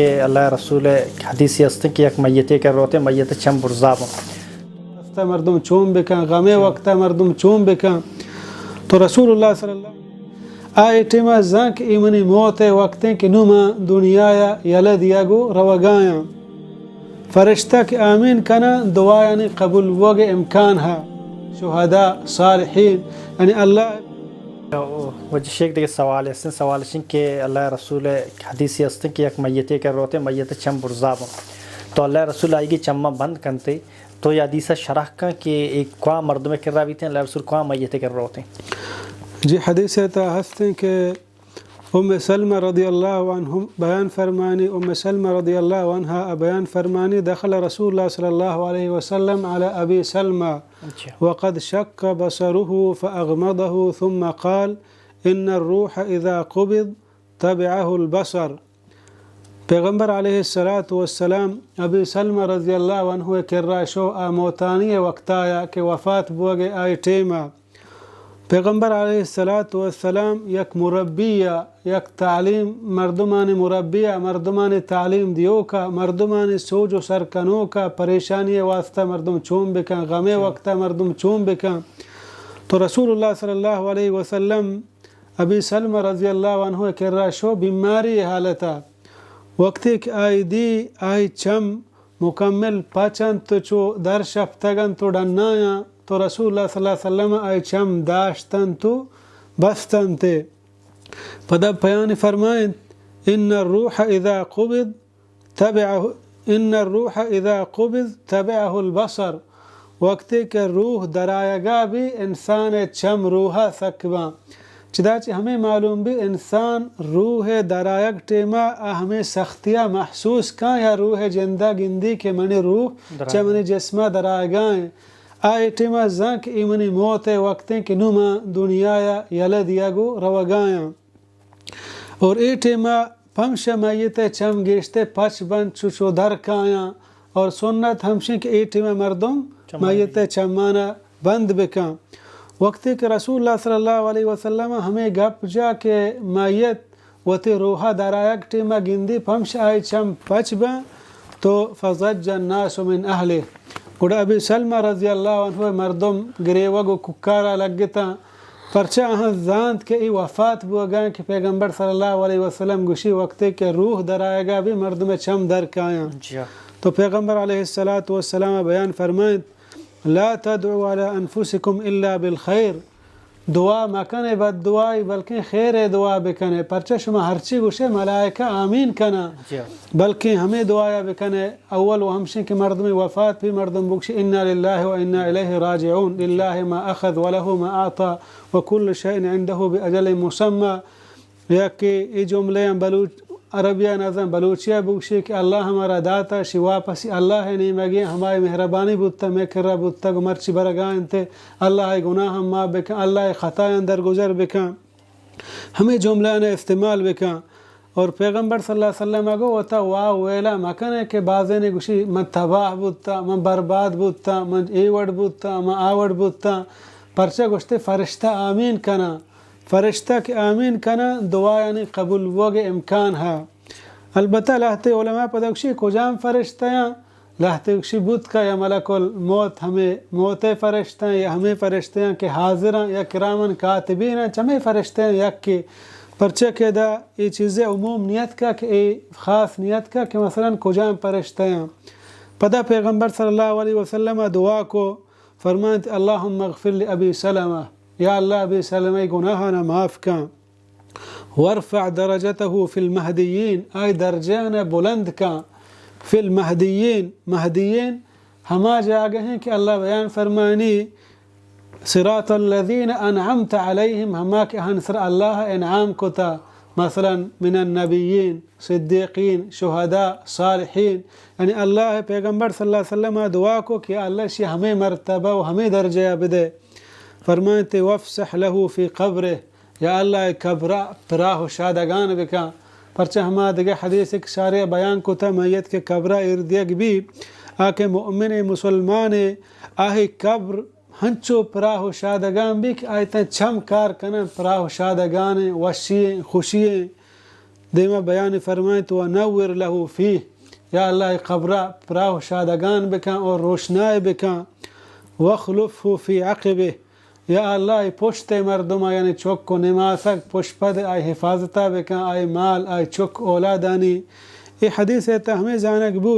الله رسول حدیثی است که یک میته که روته میت چم برزابم است مردم چون بکن غمه وقت مردم چون بکن تو رسول الله صلی الله آیت ما زنک ایمنی موت وقتی که نوما دنیا یلد یگو روگایا فرشتہ که آمین کنه دعا یعنی قبول وگ امکان ها شهدا صالحین یعنی الله وجه شیخ دیگه سوال است سوالشین که الله رسول حدیثی است که یک میته که روته میت چم برزابم تو الله رسول آئیگی چمہ بند کنتے تو یہ حدیثہ شرح کا کہ ایک کوا مردمے کر رہا بھی تھے اللہ رسول کوا میتے کر رہے ہوتے ہیں جی حدیث تا ہستیں کہ ام سلمہ رضی اللہ عنہ بیان فرمانی ام سلمہ رضی اللہ عنہ بیان فرمانی دخل رسول اللہ صلی اللہ علیہ وسلم على ابی سلمہ وقد شق بصره فاغمضه ثم قال ان الروح اذا قبض تبعه البصر پیغمبر علیہ السلام ابی سلمہ رضی اللہ عنہ کراشو موتانی وقتایا کہ وفات بوگے آئی ٹیمہ پیغمبر علیہ السلام یک مربیہ یک تعلیم مردمان مربیہ مردمان تعلیم دیو کا مردمان سوج و سرکنوں کا پریشانی واسطہ مردم چون بکن غمے وقتہ مردم چون بکن تو رسول اللہ صلی اللہ علیہ وسلم ابی سلمہ رضی اللہ عنہ کراشو بیماری حالتا وقتی کہ آئی دی آئی چم مکمل پچن تو چو در شفتگن تو ڈنایا تو رسول اللہ صلی اللہ علیہ وسلم آئی چم داشتن تو بستن تے پدا بیان فرمائیں ان الروح اذا قبض تبعه البصر وقتی کہ روح درائگا بھی انسان چم روحا سکبا چداچہ ہمیں معلوم بھی انسان روح درائگ ٹیما ہمیں سختیاں محسوس کہاں یا روح جندہ گندی کے منی روح چمنی جسمہ درائگائیں آئی ٹیما زنک ایمنی موت وقتیں کہ نوما دنیا یلد یگو روگائیں اور ای ٹیما پمش میت چم گیشتے پچ بند چوچو در کائیں اور سنت ہمشن کہ ای ٹیما مردم میت چمانا بند بکن وقتی کہ رسول اللہ صلی اللہ علیہ وسلم ہمیں گپ جا کہ میت وتی روحہ درائک ٹیما گندی پمش آئی چم پچ بند تو فضج الناس من اہلہ گوڑا ابی سلمہ رضی اللہ عنہ مردم گریوگو ککارا لگتا پرچہ اہاں زاند کہ ای وفات بوگائیں کہ پیغمبر صلی اللہ علیہ وسلم گوشی وقتے کہ روح درائے گا بھی مردم چم در کائیں تو پیغمبر علیہ السلام بیان فرمائیں لا تدعوا على انفسكم الا بالخير دعا مکنے بد دعائی بلکہ خیر دعا بکنے پرچہ شما ہرچی گوشے ملائکہ آمین کنا بلکہ ہمیں دعایا بکنے اول و ہمشن کہ مردم وفات بھی مردم بکشی انا للہ و انا الیہ راجعون للہ ما اخذ وله ما اعطا وكل شيء عنده باجل مسمى یا کہ یہ جملے بلوچ عربیہ نظم بلوچیہ بکشی کہ اللہ ہمارا داتا شی واپسی اللہ ہے نہیں مگی ہماری مہربانی بودتا میں کرا بودتا گمرچی برگائن تے اللہ گناہ ہم ما بکن اللہ خطائیں اندر گزر بکن ہمیں جملہ نے استعمال بکن اور پیغمبر صلی اللہ علیہ وسلم اگو وطا واہ ویلا مکنے کہ بعضے نے گوشی من تباہ بودتا من برباد بودتا من ایوڑ بودتا من آوڑ بودتا پرچہ گوشتے فرشتہ آمین کنا فرشتہ کے آمین کنا دعا یعنی قبول وگ امکان ہے البتہ لہتے علماء پدکشی کجام فرشتہ ہیں لہتے کشی بود کا یا ملک الموت ہمیں موت فرشتہ ہیں یا ہمیں فرشتہ ہیں کہ حاضر ہیں یا کرامن کاتبین ہیں چمیں فرشتہ ہیں یک کی پرچہ کہ دا یہ چیزیں عموم نیت کا کہ خاص نیت کا کہ مثلا کجام فرشتہ ہیں پدا پیغمبر صلی اللہ علیہ وسلم دعا کو فرمانت اللہم اغفر لی ابی سلمہ یا اللہ ابی سلمہ گناہانا معاف کن وارفع درجته فی المہدیین آئی درجانا بلند کن فی المہدیین مہدیین ہما جاگہ ہیں کہ اللہ بیان فرمانی صراط الذین انعمت علیہم ہما کہ ہنسر اللہ انعام کتا مثلا من النبیین صدیقین شہداء صالحین یعنی اللہ پیغمبر صلی اللہ علیہ وسلم دعا کو کہ اللہ شی ہمیں مرتبہ و ہمیں درجہ بدے فرمائتے وفسح له فی قبرہ یا اللہ قبرہ پراہ و شادگان بکا پرچہ ہما دگے حدیث ایک شارع بیان کو تھا میت کے قبرہ اردیگ بھی آکے مؤمن مسلمان آہی قبر ہنچو پراہ و شادگان بھی کہ آئیتا چم کار کنن پراہ و شادگان وشییں خوشییں دیما بیان فرمائیں تو نور له فیہ یا اللہ قبرہ پراہ شادگان بکن اور روشنائی بکن وخلفه فی عقبه یا اللہ پشت مردم یعنی چک کو نماسک پشت پد آئی حفاظتہ بکن آئی مال آئی چک اولادانی. یہ حدیث ہے ہمیں جانک بو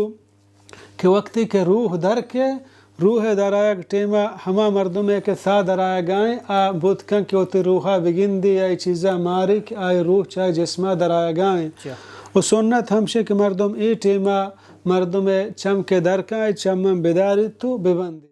کہ وقتی کہ روح در کے روح درائگ ٹیمہ ہما مردم ہے کہ سا درائے گائیں آ بود کن کہ ہوتی روحہ بگن دی آئی چیزہ ماری کہ آئی روح چاہے جسمہ درائے گائیں. و سنت ہمشہ کہ مردم ای ٹیمہ مردم چم کے در کا آئی چمم بداری تو ببندی.